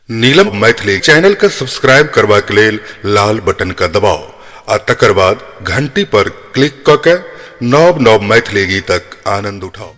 नीलम Maithili channel का subscribe करबा के लेल लाल बटन का दबाओ आ तकर बाद घंटी पर क्लिक क के नव नव मैथिली गीतक आनंद उठाओ।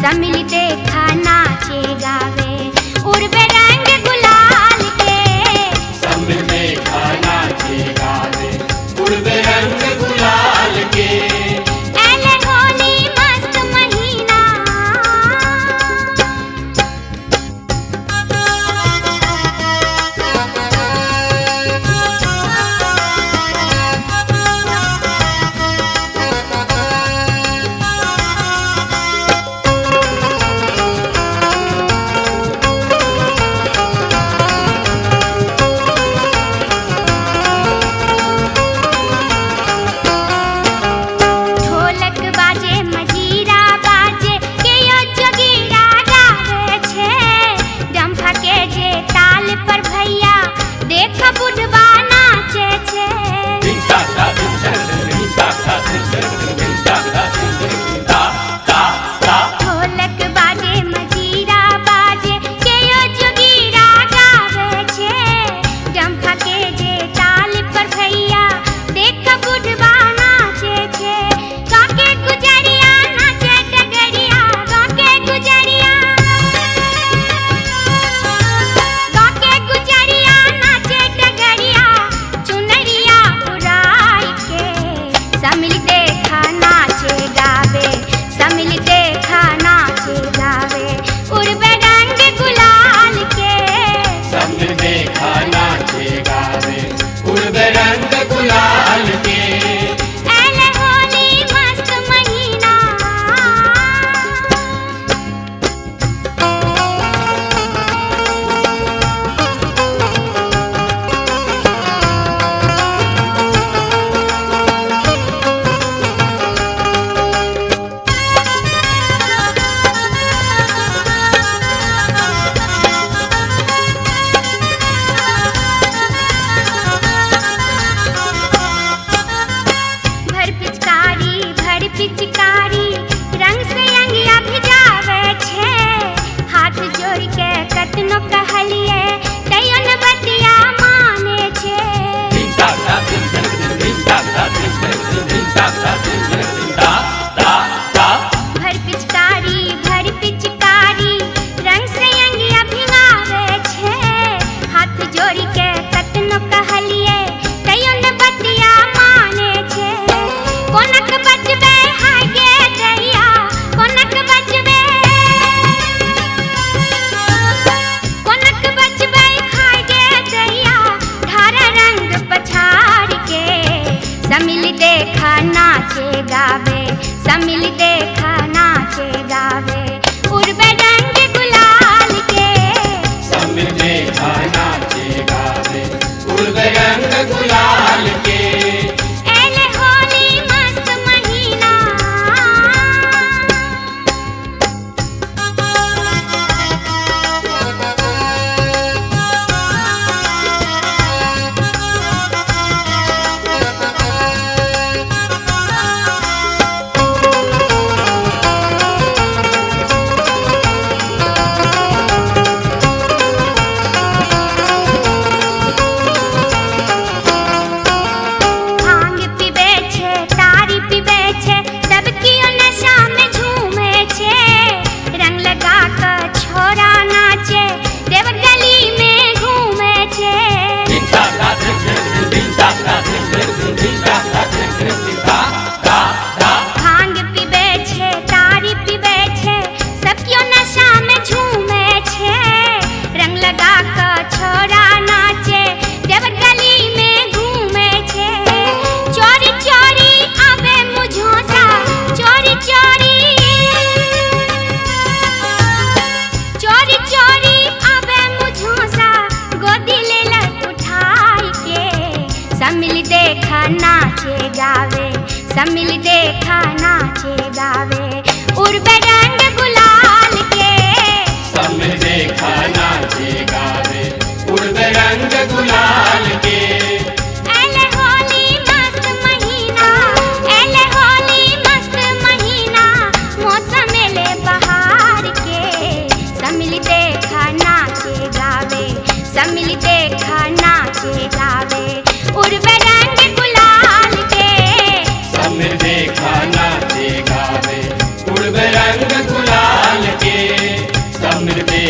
समिल देखा नाचे गावे उड़बे रंग गुलाल के, समिल देखा नाचे गावे उड़बे रंग गुलाल के। एले होली मस्त महीना,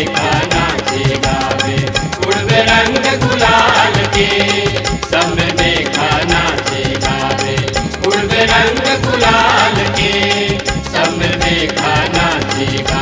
देखा नाचे गावे उड़वे रंग गुलाल के समय देखा नाचे गावे उड़वे रंग गुलाल के समय देखा नाचे गावे।